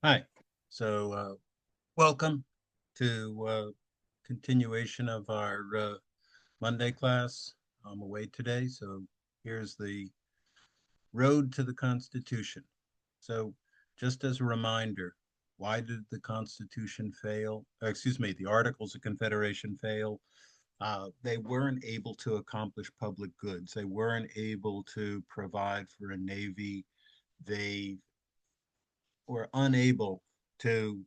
Hi. Welcome to continuation of our Monday class. I'm away today, so here's the road to the Constitution. So, just as a reminder, why did the Constitution fail? Excuse me, the Articles of Confederation fail. They weren't able to accomplish public goods. They weren't able to provide for a navy. They were unable to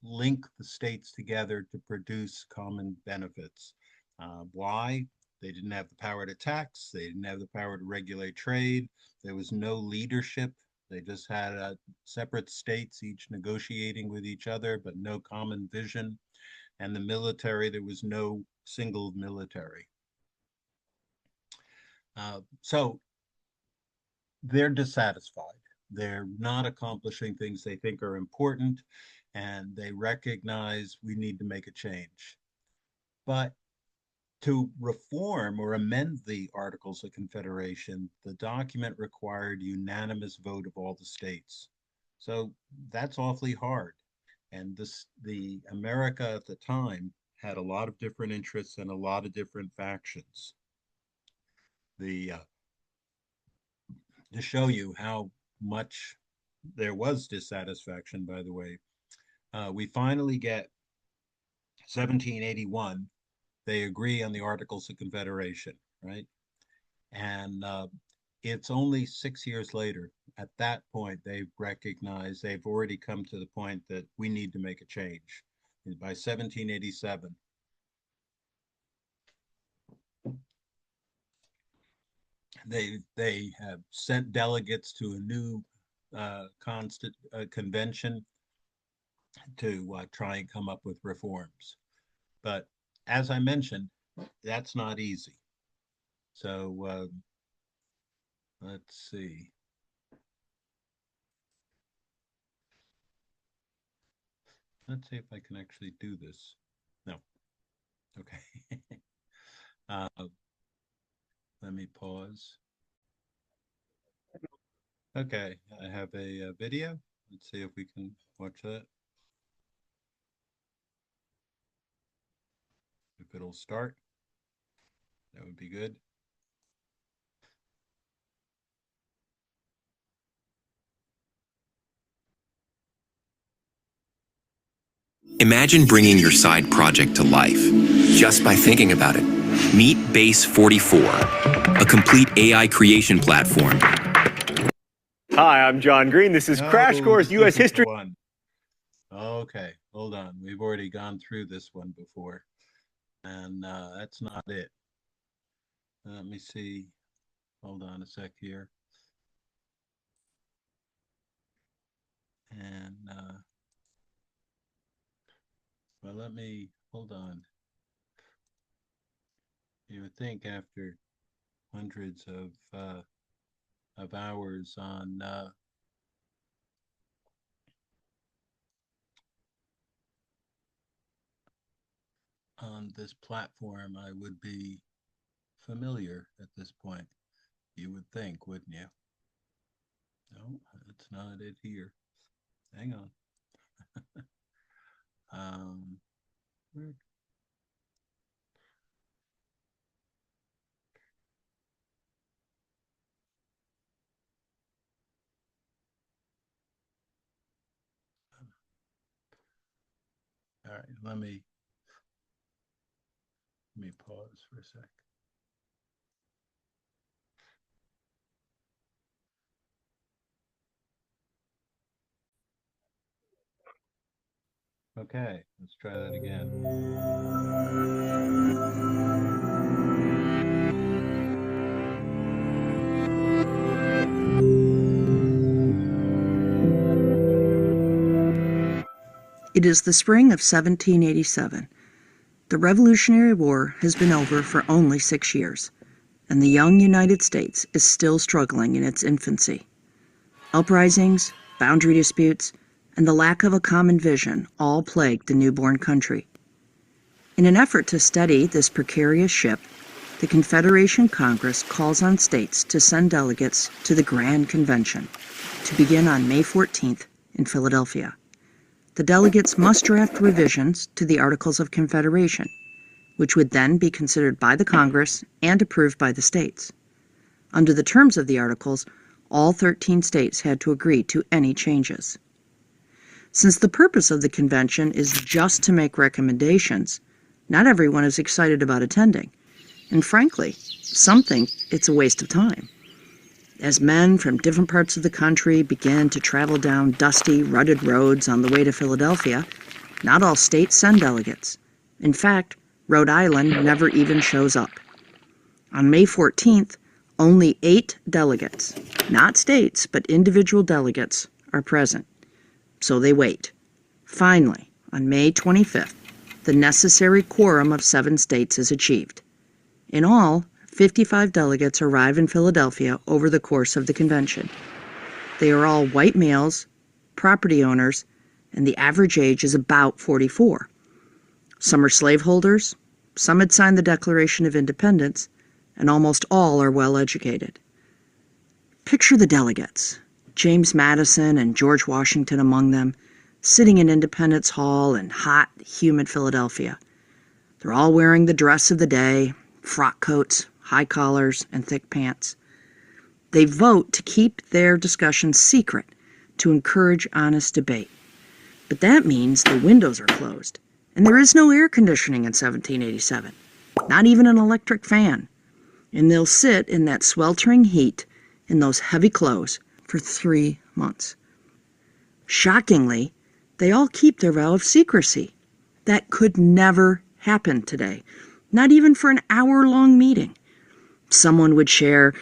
link the states together to produce common benefits. Why? They didn't have the power to tax. They didn't have the power to regulate trade. There was no leadership. They just had separate states, each negotiating with each other, but no common vision. And the military, there was no single military. So they're dissatisfied. They're not accomplishing things they think are important, and they recognize we need to make a change. But to reform or amend the Articles of Confederation, the document required unanimous vote of all the states. So that's awfully hard. And the America at the time had a lot of different interests and a lot of different factions. To show you how much there was dissatisfaction, by the way, we finally get 1781. They agree on the Articles of Confederation, right? And it's only 6 years later. At that point, they've recognized, they've already come to the point that we need to make a change. And by 1787, they have sent delegates to a new convention to try and come up with reforms. But as I mentioned, that's not easy. So let's see. Let's see if I can actually do this. No. Okay. uh, let me pause. Okay, I have a video. Let's see if we can watch that. If it'll start, that would be good. Imagine bringing your side project to life just by thinking about it. Meet Base 44, a complete AI creation platform. Hi, I'm John Green. This is Crash Course U.S. History. Okay, hold on. We've already gone through this one before, and that's not it. Let me see. Hold on a sec here. And well, let me hold on. You would think after hundreds of hours on this platform, I would be familiar at this point. You would think, wouldn't you? No, that's not it here. Hang on. Where All right, let me pause for a sec. Okay, let's try that again. It is the spring of 1787. The Revolutionary War has been over for only 6 years, and the young United States is still struggling in its infancy. Uprisings, boundary disputes, and the lack of a common vision all plague the newborn country. In an effort to steady this precarious ship, the Confederation Congress calls on states to send delegates to the Grand Convention to begin on May 14th in Philadelphia. The delegates must draft revisions to the Articles of Confederation, which would then be considered by the Congress and approved by the states. Under the terms of the Articles, all 13 states had to agree to any changes. Since the purpose of the convention is just to make recommendations, not everyone is excited about attending, and frankly, some think it's a waste of time. As men from different parts of the country begin to travel down dusty, rutted roads on the way to Philadelphia, not all states send delegates. In fact, Rhode Island never even shows up. On May 14th, only 8 delegates, not states, but individual delegates, are present. So they wait. Finally, on May 25th, the necessary quorum of 7 states is achieved. In all, 55 delegates arrive in Philadelphia over the course of the convention. They are all white males, property owners, and the average age is about 44. Some are slaveholders, some had signed the Declaration of Independence, and almost all are well educated. Picture the delegates, James Madison and George Washington among them, sitting in Independence Hall in hot, humid Philadelphia. They're all wearing the dress of the day, frock coats, high collars, and thick pants. They vote to keep their discussions secret to encourage honest debate. But that means the windows are closed, and there is no air conditioning in 1787, not even an electric fan. And they'll sit in that sweltering heat in those heavy clothes for 3 months. Shockingly, they all keep their vow of secrecy. That could never happen today, not even for an hour-long meeting. Someone would share,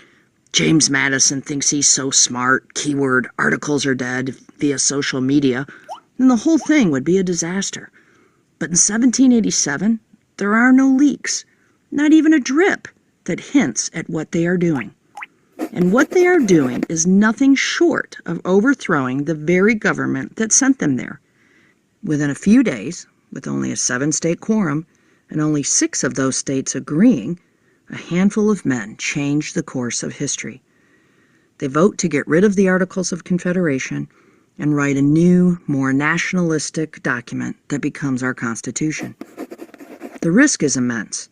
James Madison thinks he's so smart, keyword, articles are dead, via social media, and the whole thing would be a disaster. But in 1787, there are no leaks, not even a drip that hints at what they are doing. And what they are doing is nothing short of overthrowing the very government that sent them there. Within a few days, with only a 7-state quorum, and only 6 of those states agreeing, a handful of men change the course of history. They vote to get rid of the Articles of Confederation and write a new, more nationalistic document that becomes our Constitution. The risk is immense.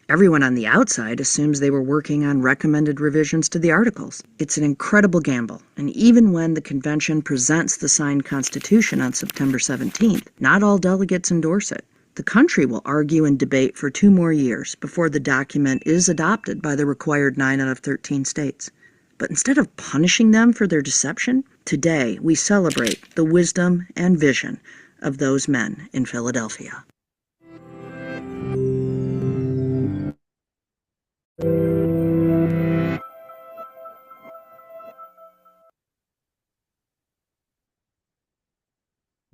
Everyone on the outside assumes they were working on recommended revisions to the Articles. It's an incredible gamble, and even when the convention presents the signed Constitution on September 17th, not all delegates endorse it. The country will argue and debate for 2 more years before the document is adopted by the required 9 out of 13 states. But instead of punishing them for their deception, today we celebrate the wisdom and vision of those men in Philadelphia.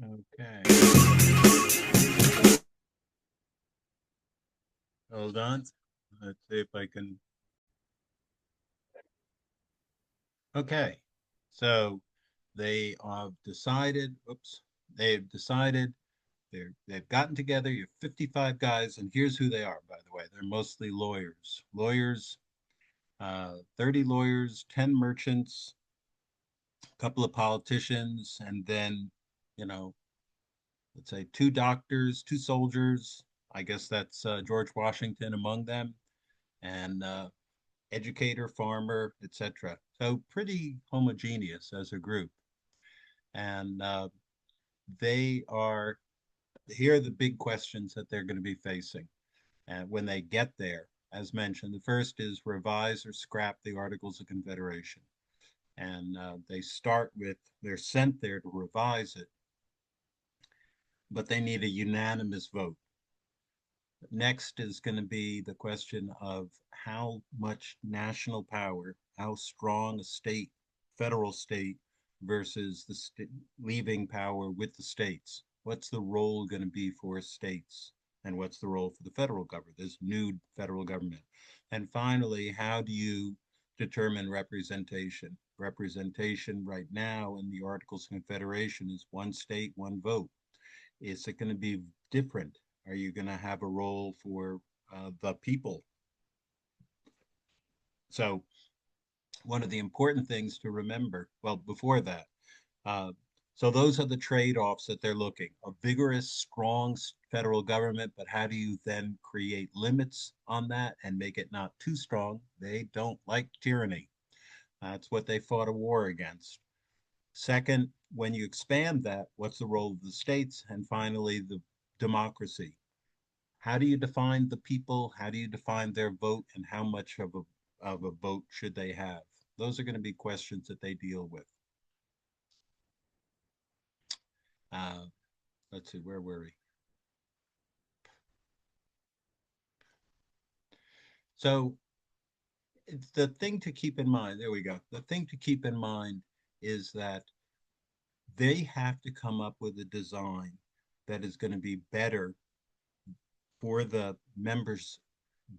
Okay. Hold on. Let's see if I can. Okay. So they have decided, they've decided they've gotten together. You have 55 guys, and here's who they are, by the way. They're mostly lawyers. 30 lawyers, 10 merchants, a couple of politicians, and then, let's say 2 doctors, 2 soldiers. I guess that's George Washington among them, and educator, farmer, etc. So pretty homogeneous as a group. And here are the big questions that they're going to be facing. And when they get there, as mentioned, the first is revise or scrap the Articles of Confederation. And they're sent there to revise it, but they need a unanimous vote. Next is going to be the question of how much national power, how strong a federal state versus leaving power with the states. What's the role going to be for states? And what's the role for the federal government, this new federal government? And finally, how do you determine representation? Representation right now in the Articles of Confederation is 1 state, 1 vote. Is it going to be different? Are you going to have a role for the people? So one of the important things to remember, well, before that, So those are the trade-offs that they're looking. A vigorous, strong federal government, but how do you then create limits on that and make it not too strong? They don't like tyranny. That's what they fought a war against. Second, when you expand that, what's the role of the states? And finally, the democracy. How do you define the people? How do you define their vote? And how much of a vote should they have? Those are going to be questions that they deal with. Uh, let's see, where were we? So the thing to keep in mind, there we go. The thing to keep in mind is that they have to come up with a design that is going to be better for the members,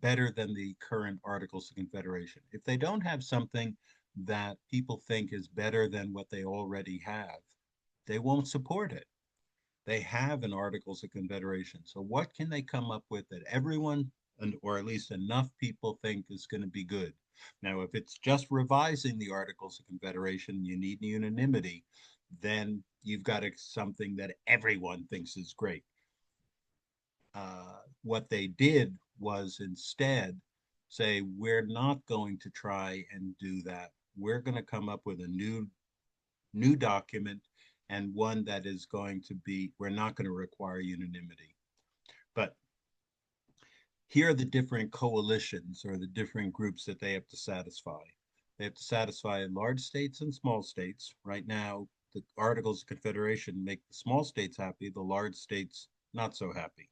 better than the current Articles of Confederation. If they don't have something that people think is better than what they already have, they won't support it. They have an Articles of Confederation. So what can they come up with that everyone, or at least enough people, think is going to be good? Now, if it's just revising the Articles of Confederation, you need unanimity, then you've got something that everyone thinks is great. What they did was instead say, we're not going to try and do that. We're going to come up with a new document, and one that is going to be, we're not going to require unanimity. But here are the different coalitions or the different groups that they have to satisfy. They have to satisfy large states and small states. Right now, the Articles of Confederation make the small states happy, the large states not so happy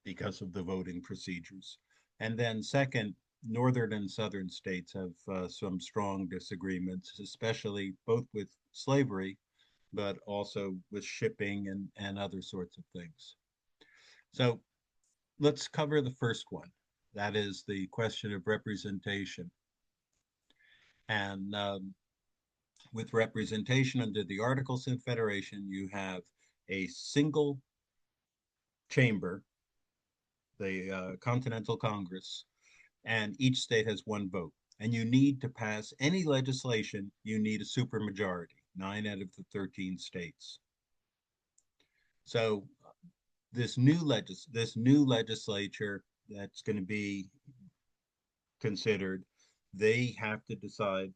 because of the voting procedures. And then second, northern and southern states have some strong disagreements, especially both with slavery, but also with shipping and other sorts of things. So let's cover the first one. That is the question of representation. And with representation under the Articles of Confederation, you have a single chamber, the Continental Congress, and each state has one vote. And you need to pass any legislation, you need a supermajority, 9 out of the 13 states. So this new legislature that's going to be considered, they have to decide,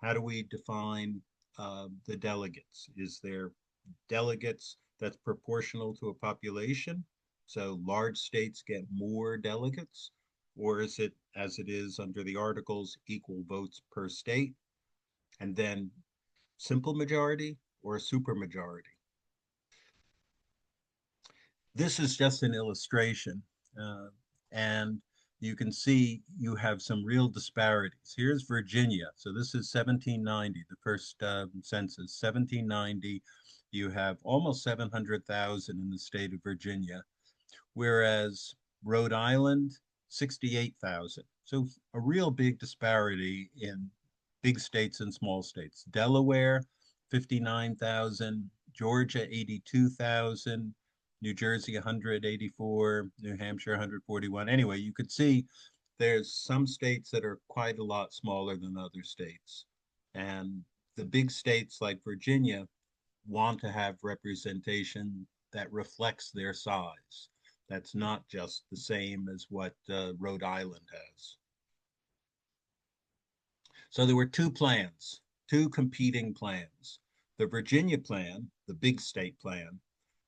how do we define the delegates? Is there delegates that's proportional to a population? So large states get more delegates, or is it, as it is under the articles, equal votes per state, and then simple majority or a supermajority? This is just an illustration, and you can see you have some real disparities. Here's Virginia. So this is 1790, the first census. 1790, you have almost 700,000 in the state of Virginia, whereas Rhode Island, 68,000. So a real big disparity in big states and small states. Delaware, 59,000, Georgia, 82,000, New Jersey, 184, New Hampshire, 141. Anyway, you could see there's some states that are quite a lot smaller than other states. And the big states like Virginia want to have representation that reflects their size. That's not just the same as what Rhode Island has. So there were two plans, two competing plans. The Virginia plan, the big state plan,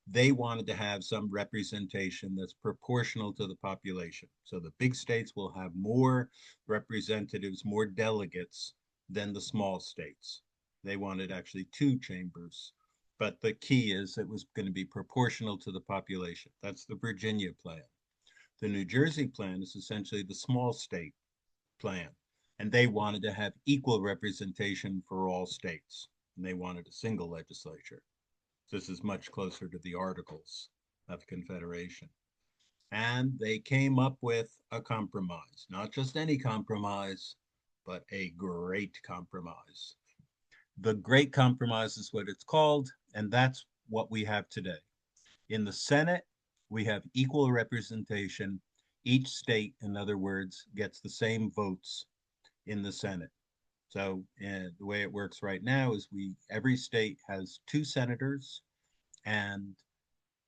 they wanted to have some representation that's proportional to the population. So the big states will have more representatives, more delegates than the small states. They wanted actually two chambers. But the key is it was going to be proportional to the population. That's the Virginia plan. The New Jersey plan is essentially the small state plan. And they wanted to have equal representation for all states. And they wanted a single legislature. This is much closer to the Articles of Confederation. And they came up with a compromise, not just any compromise, but a great compromise. The Great Compromise is what it's called, and that's what we have today. In the Senate, we have equal representation. Each state, in other words, gets the same votes in the Senate. So the way it works right now is every state has 2 senators and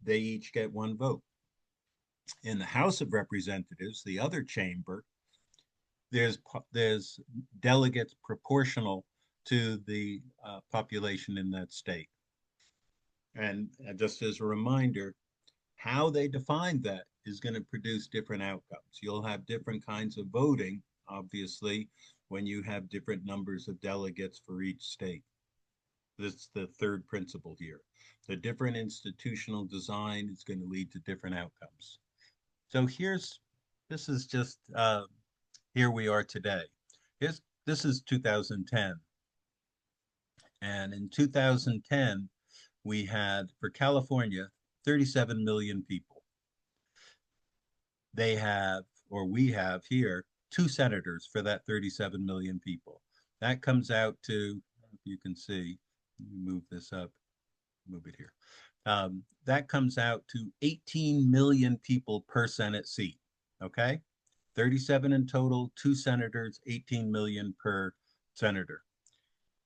they each get 1 vote. In the House of Representatives, the other chamber, there's delegates proportional to the population in that state. And just as a reminder, how they define that is going to produce different outcomes. You'll have different kinds of voting, obviously, when you have different numbers of delegates for each state. That's the third principle here. The different institutional design is going to lead to different outcomes. So this is just, here we are today. This is 2010. And in 2010, we had, for California, 37 million people. They have, or we have here, 2 senators for that 37 million people. That comes out to, if you can see, move this up, move it here. That comes out to 18 million people per Senate seat, okay? 37 in total, 2 senators, 18 million per senator.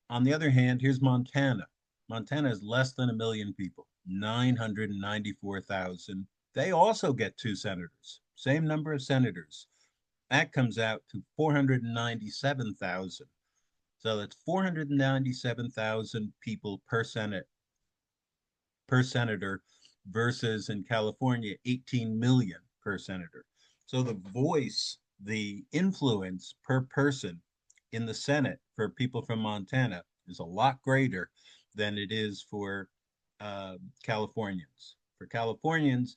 On the other hand, here's Montana. Montana is less than 1 million people, 994,000. They also get 2 senators, same number of senators. That comes out to 497,000. So that's 497,000 people per senator versus in California, 18 million per senator. So the voice, the influence per person in the Senate for people from Montana is a lot greater than it is for Californians. For Californians,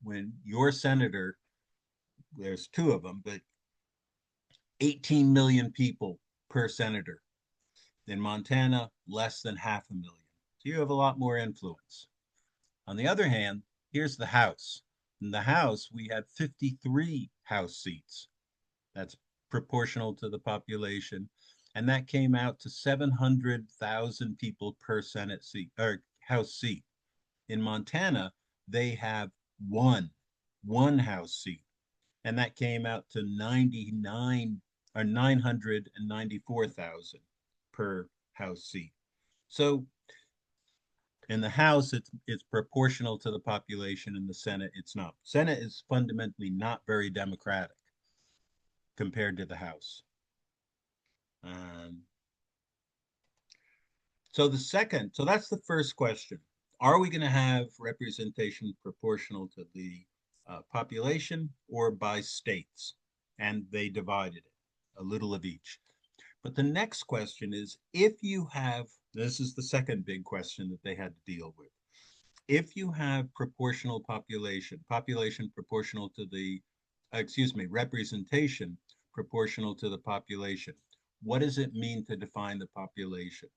when your senator, there's 2 of them, but 18 million people per senator. In Montana, less than 500,000. So you have a lot more influence. On the other hand, here's the House. In the House, we had 53 House seats. That's proportional to the population. And that came out to 700,000 people per Senate seat or House seat. In Montana, they have one House seat. And that came out to 994,000 per House seat. So in the House, it's proportional to the population. In the Senate, it's not. Senate is fundamentally not very democratic compared to the House. So that's the first question. Are we going to have representation proportional to the population or by states? And they divided it, a little of each. But the next question is, this is the second big question that they had to deal with. If you have proportional population proportional to the, representation proportional to the population, what does it mean to define the population?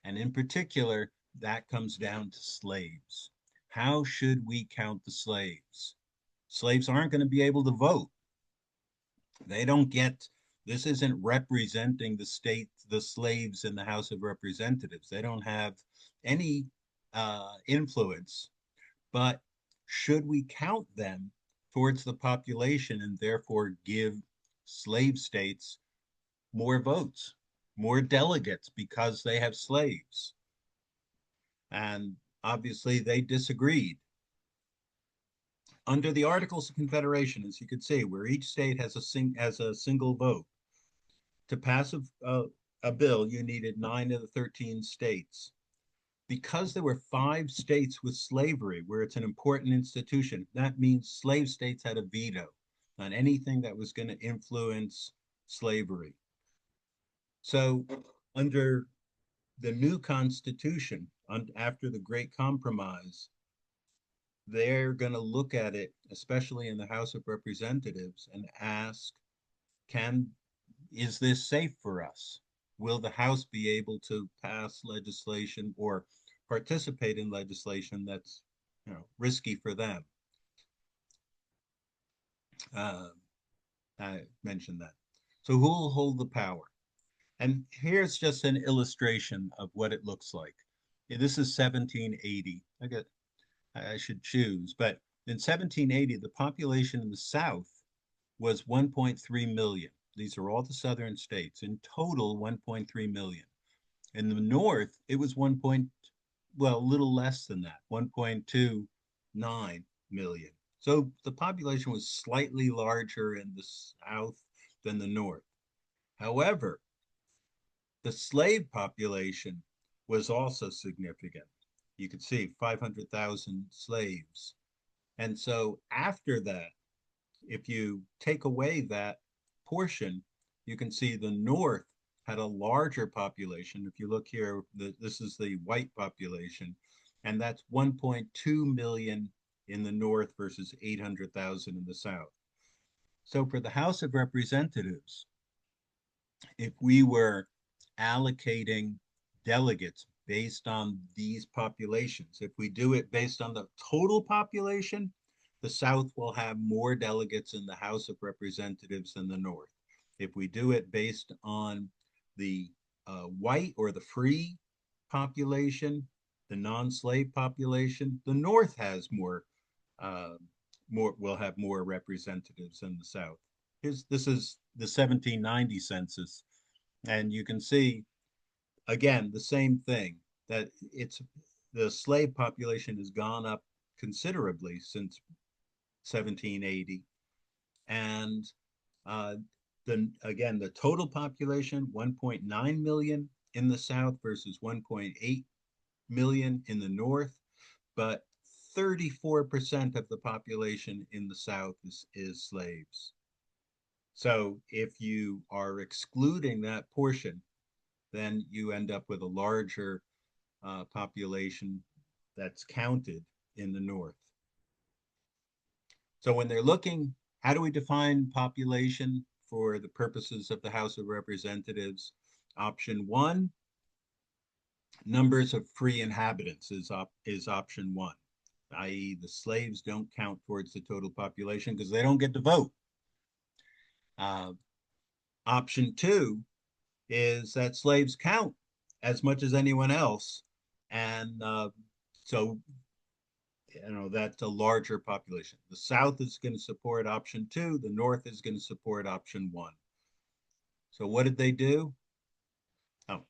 And in particular, that comes down to slaves. How should we count the slaves? Slaves aren't going to be able to vote. This isn't representing the slaves in the House of Representatives. They don't have any influence. But should we count them towards the population and therefore give slave states more votes, more delegates because they have slaves? And obviously they disagreed. Under the Articles of Confederation, as you could see, where each state has a single vote, to pass a bill, you needed 9 of the 13 states. Because there were 5 states with slavery, where it's an important institution, that means slave states had a veto on anything that was going to influence slavery. So under the new Constitution, after the Great Compromise, they're going to look at it, especially in the House of Representatives, and ask, is this safe for us? Will the House be able to pass legislation or participate in legislation that's risky for them? I mentioned that. So who will hold the power? And here's just an illustration of what it looks like. This is 1780. I should choose, but in 1780, the population in the South was 1.3 million. These are all the southern states. In total, 1.3 million. In the north, it was well, a little less than that, 1.29 million. So the population was slightly larger in the south than the north. However, the slave population was also significant. You could see 500,000 slaves. And so after that, if you take away that portion, you can see the North had a larger population. If you look here, this is the white population, and that's 1.2 million in the North versus 800,000 in the South. So for the House of Representatives, if we were allocating delegates based on these populations, if we do it based on the total population, the South will have more delegates in the House of Representatives than the North. If we do it based on the white or the free population, the non-slave population, the North has will have more representatives than the South. This is the 1790 census, and you can see again the same thing, that the slave population has gone up considerably since 1780, and the total population 1.9 million in the South versus 1.8 million in the North, but 34% of the population in the South is slaves. So if you are excluding that portion, then you end up with a larger population that's counted in the North. So when they're looking, how do we define population for the purposes of the House of Representatives? Option one, numbers of free inhabitants is option one, i.e. the slaves don't count towards the total population because they don't get to vote. Option two is that slaves count as much as anyone else. And so, that's a larger population. The South is going to support option two. The North is going to support option one. So what did they do?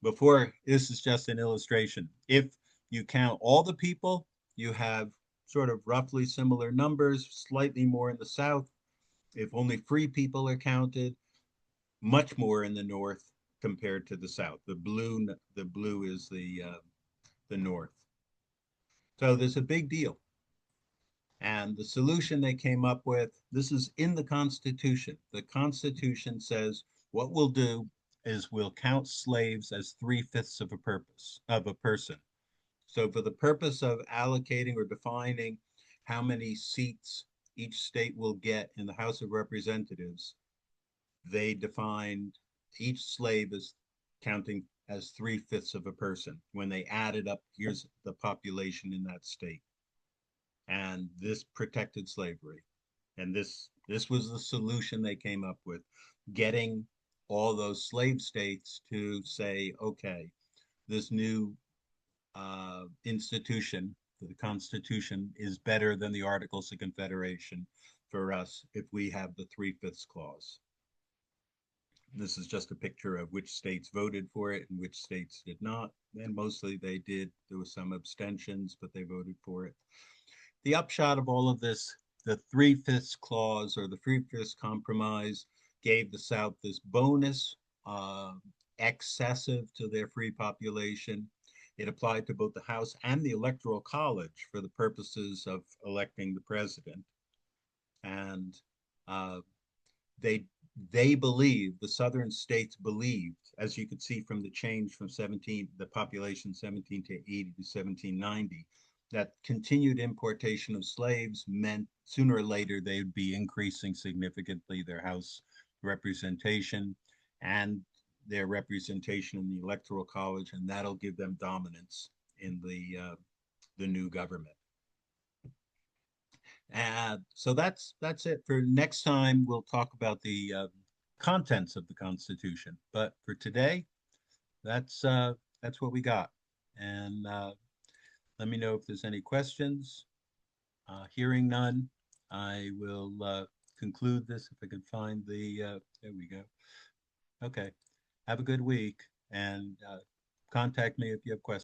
Before, this is just an illustration. If you count all the people, you have sort of roughly similar numbers, slightly more in the South. If only free people are counted, much more in the North compared to the South. The blue is the North. So there's a big deal. And the solution they came up with, this is in the Constitution. The Constitution says what we'll do is we'll count slaves as 3/5 of a person. So for the purpose of allocating or defining how many seats each state will get in the House of Representatives, they defined each slave as counting as 3/5 of a person. When they added up, here's the population in that state. And this protected slavery. And this was the solution they came up with, getting all those slave states to say, okay, this new institution, the Constitution, is better than the Articles of Confederation for us if we have the 3/5 clause. This is just a picture of which states voted for it and which states did not. And mostly they did. There were some abstentions, but they voted for it. The upshot of all of this, the 3/5 clause or the 3/5 compromise gave the South this bonus, excessive to their free population. It applied to both the House and the Electoral College for the purposes of electing the president. And they believed, the southern states believed, as you could see from the change from the population 1780 to 1790, that continued importation of slaves meant sooner or later they would be increasing significantly their House representation and their representation in the Electoral College, and that'll give them dominance in the new government. So that's it. For next time, we'll talk about the contents of the Constitution. But for today, that's what we got. And let me know if there's any questions. Hearing none, I will conclude this if I can find the There we go. Okay. Have a good week and contact me if you have questions.